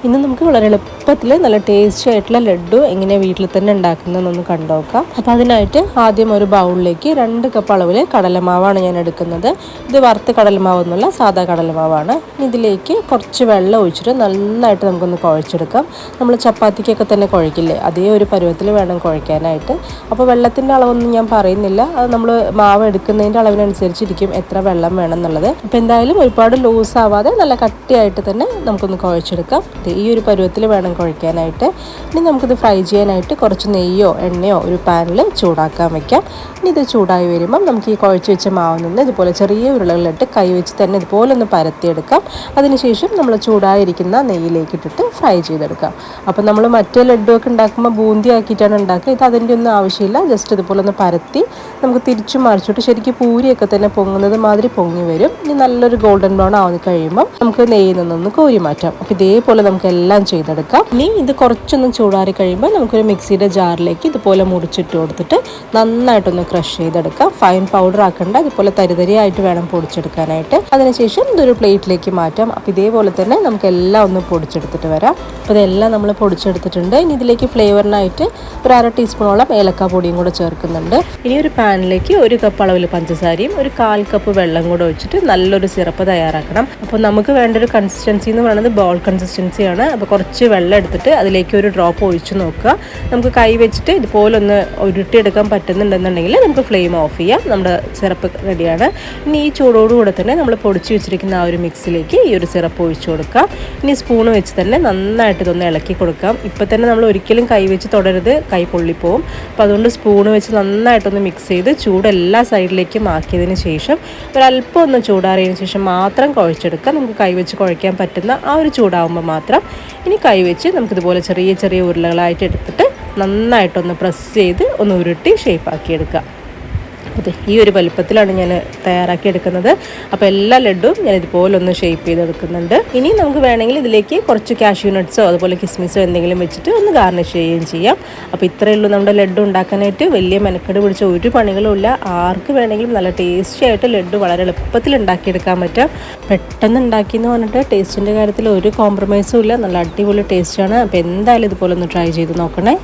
ഇന്ന് നമുക്ക് വളരെ എളുപ്പത്തിൽ നല്ല ടേസ്റ്റി ആയിട്ടുള്ള ലഡു എങ്ങനെ വീട്ടിൽ തന്നെ ഉണ്ടാക്കുന്നതെന്നൊന്ന് കണ്ടു നോക്കാം. അപ്പോൾ അതിനായിട്ട് ആദ്യം ഒരു ബൗളിലേക്ക് 2 കപ്പ് അളവിൽ കടലമാവാണ് ഞാൻ എടുക്കുന്നത്. ഇത് വറുത്ത കടലമാവൊന്നുമല്ല, സാധാ കടലമാവാണ്. ഇതിലേക്ക് കുറച്ച് വെള്ളം ഒഴിച്ചിട്ട് നന്നായിട്ട് നമുക്കൊന്ന് കുഴച്ചെടുക്കാം. നമ്മൾ ചപ്പാത്തിക്കൊക്കെ തന്നെ കുഴക്കില്ലേ, അതേ ഒരു പരുവത്തിൽ വേണം കുഴക്കാനായിട്ട്. അപ്പോൾ വെള്ളത്തിൻ്റെ അളവൊന്നും ഞാൻ പറയുന്നില്ല, അത് നമ്മൾ മാവ് എടുക്കുന്നതിൻ്റെ അളവിനനുസരിച്ചിരിക്കും എത്ര വെള്ളം വേണം എന്നുള്ളത്. അപ്പോൾ എന്തായാലും ഒരുപാട് ലൂസ് ആവാതെ നല്ല കട്ടിയായിട്ട് തന്നെ നമുക്കൊന്ന് കുഴച്ചെടുക്കാം. ഈ ഒരു പരുവത്തിൽ വേണം കുഴക്കാനായിട്ട്. ഇനി നമുക്കിത് ഫ്രൈ ചെയ്യാനായിട്ട് കുറച്ച് നെയ്യോ എണ്ണയോ ഒരു പാനിൽ ചൂടാക്കാൻ വെക്കാം. ഇനി ഇത് ചൂടായി വരുമ്പം നമുക്ക് ഈ കുഴച്ച് വെച്ച മാവിൽ നിന്ന് ഇതുപോലെ ചെറിയ ഉരുളകളിലിട്ട് കൈ വെച്ച് തന്നെ ഇതുപോലെ ഒന്ന് പരത്തിയെടുക്കാം. അതിനുശേഷം നമ്മൾ ചൂടായിരിക്കുന്ന നെയ്യിലേക്ക് ഇട്ടിട്ട് ഫ്രൈ ചെയ്തെടുക്കാം. അപ്പോൾ നമ്മൾ മറ്റേ ലഡുവൊക്കെ ഉണ്ടാക്കുമ്പോൾ ബൂന്തി ആക്കിയിട്ടാണ് ഉണ്ടാക്കുക. ഇത് അതിൻ്റെ ഒന്നും ആവശ്യമില്ല. ജസ്റ്റ് ഇതുപോലെ ഒന്ന് പരത്തി നമുക്ക് തിരിച്ചു മറിച്ചിട്ട് ശരിക്കും പൂരിയൊക്കെ തന്നെ പൊങ്ങുന്നത് മാതിരി പൊങ്ങി വരും. ഇനി നല്ലൊരു ഗോൾഡൻ ബ്രൗൺ ആവുന്ന കഴിയുമ്പം നമുക്ക് നെയ്യിൽ നിന്നൊന്ന് കോരി മാറ്റാം. അപ്പോൾ ഇതേപോലെ നമുക്ക് എല്ലാം ചെയ്തെടുക്കാം. ഇനി ഇത് കുറച്ചൊന്ന് ചൂടാറി കഴിയുമ്പോൾ നമുക്കൊരു മിക്സിയുടെ ജാറിലേക്ക് ഇതുപോലെ മുറിച്ചിട്ട് കൊടുത്തിട്ട് നന്നായിട്ടൊന്ന് ക്രഷ് ചെയ്തെടുക്കാം. ഫൈൻ പൗഡർ ആക്കണ്ട, ഇതുപോലെ തരിതരിയായിട്ട് വേണം പൊടിച്ചെടുക്കാനായിട്ട്. അതിനുശേഷം ഇതൊരു പ്ലേറ്റിലേക്ക് മാറ്റാം. അപ്പോൾ ഇതേപോലെ തന്നെ നമുക്ക് എല്ലാം ഒന്ന് പൊടിച്ചെടുത്തിട്ട് വരാം. അപ്പോൾ ഇതെല്ലാം നമ്മൾ പൊടിച്ചെടുത്തിട്ടുണ്ട്. ഇനി ഇതിലേക്ക് ഫ്ലേവറിനായിട്ട് ഒരു 1/2 ടീസ്പൂണോളം ഏലക്ക പൊടിയും കൂടെ ചേർക്കുന്നുണ്ട്. ഇനി ഒരു പാനിലേക്ക് 1 കപ്പ് അളവിൽ പഞ്ചസാരയും ഒരു 1/4 കപ്പ് വെള്ളം കൂടെ ഒഴിച്ചിട്ട് നല്ലൊരു സിറപ്പ് തയ്യാറാക്കണം. അപ്പോൾ നമുക്ക് വേണ്ട ഒരു കൺസിസ്റ്റൻസി എന്ന് പറയുന്നത് ബോൾ കൺസിസ്റ്റൻസിയാണ്. അപ്പോൾ കുറച്ച് വെള്ളം എടുത്തിട്ട് അതിലേക്ക് ഒരു ഡ്രോപ്പ് ഒഴിച്ച് നോക്കുക. നമുക്ക് കൈ വെച്ചിട്ട് ഇതുപോലെ ഒന്ന് ഉരുട്ടിയെടുക്കാൻ പറ്റുന്നുണ്ടെന്നുണ്ടെങ്കിൽ നമുക്ക് ഫ്ലെയിം ഓഫ് ചെയ്യാം. നമ്മുടെ സിറപ്പ് റെഡിയാണ്. ഇനി ഈ ചൂടോടുകൂടെ തന്നെ നമ്മൾ പൊടിച്ച് വെച്ചിരിക്കുന്ന ആ ഒരു മിക്സിലേക്ക് ഈ ഒരു സിറപ്പ് ഒഴിച്ചു കൊടുക്കാം. ഇനി സ്പൂണ് വെച്ച് തന്നെ നന്നായിട്ട് ഇതൊന്ന് ഇളക്കി കൊടുക്കാം. ഇപ്പം തന്നെ നമ്മൾ ഒരിക്കലും കൈ വെച്ച് തൊടരുത്, കൈ പൊള്ളിപ്പോവും. അപ്പോൾ അതുകൊണ്ട് സ്പൂണ് വെച്ച് നന്നായിട്ടൊന്ന് മിക്സ് ചെയ്ത് ചൂട് എല്ലാ സൈഡിലേക്കും ആക്കിയതിന് ശേഷം ഒരല്പം ഒന്ന് ചൂടാറിയതിന് ശേഷം മാത്രം കുഴച്ചെടുക്കാം. നമുക്ക് കൈ വെച്ച് കുഴയ്ക്കാൻ പറ്റുന്ന ആ ഒരു ചൂടാവുമ്പോൾ മാത്രം. ഇനി കൈ വെച്ച് നമുക്കിതുപോലെ ചെറിയ ചെറിയ ഉരുളകളായിട്ട് എടുത്തിട്ട് നന്നായിട്ടൊന്ന് പ്രസ് ചെയ്ത് ഒന്ന് ഉരുട്ടി ഷേപ്പാക്കിയെടുക്കാം. അതെ, ഈ ഒരു വലുപ്പത്തിലാണ് ഞാൻ തയ്യാറാക്കി എടുക്കുന്നത്. അപ്പോൾ എല്ലാ ലഡുവും ഞാൻ ഇതുപോലെ ഒന്ന് ഷേപ്പ് ചെയ്തെടുക്കുന്നുണ്ട്. ഇനി നമുക്ക് വേണമെങ്കിൽ ഇതിലേക്ക് കുറച്ച് കാഷ്യൂ നട്ട്സോ അതുപോലെ കിസ്മിസോ എന്തെങ്കിലും വെച്ചിട്ട് ഒന്ന് ഗാർണിഷ് ചെയ്യുകയും ചെയ്യാം. അപ്പോൾ ഇത്രയേ ഉള്ളൂ നമ്മുടെ ലഡു ഉണ്ടാക്കാനായിട്ട്. വലിയ മെനക്കെട് പിടിച്ച ഒരു പണികളും ഇല്ല. ആർക്ക് വേണമെങ്കിലും നല്ല ടേസ്റ്റി ആയിട്ട് ലഡു വളരെ എളുപ്പത്തിൽ ഉണ്ടാക്കിയെടുക്കാൻ പറ്റും. പെട്ടെന്ന് ഉണ്ടാക്കിയെന്ന് പറഞ്ഞിട്ട് ടേസ്റ്റിൻ്റെ കാര്യത്തിൽ ഒരു കോംപ്രമൈസും ഇല്ല. നല്ല അടിപൊളി ടേസ്റ്റാണ്. അപ്പോൾ എന്തായാലും ഇതുപോലെ ഒന്ന് ട്രൈ ചെയ്ത് നോക്കണേ.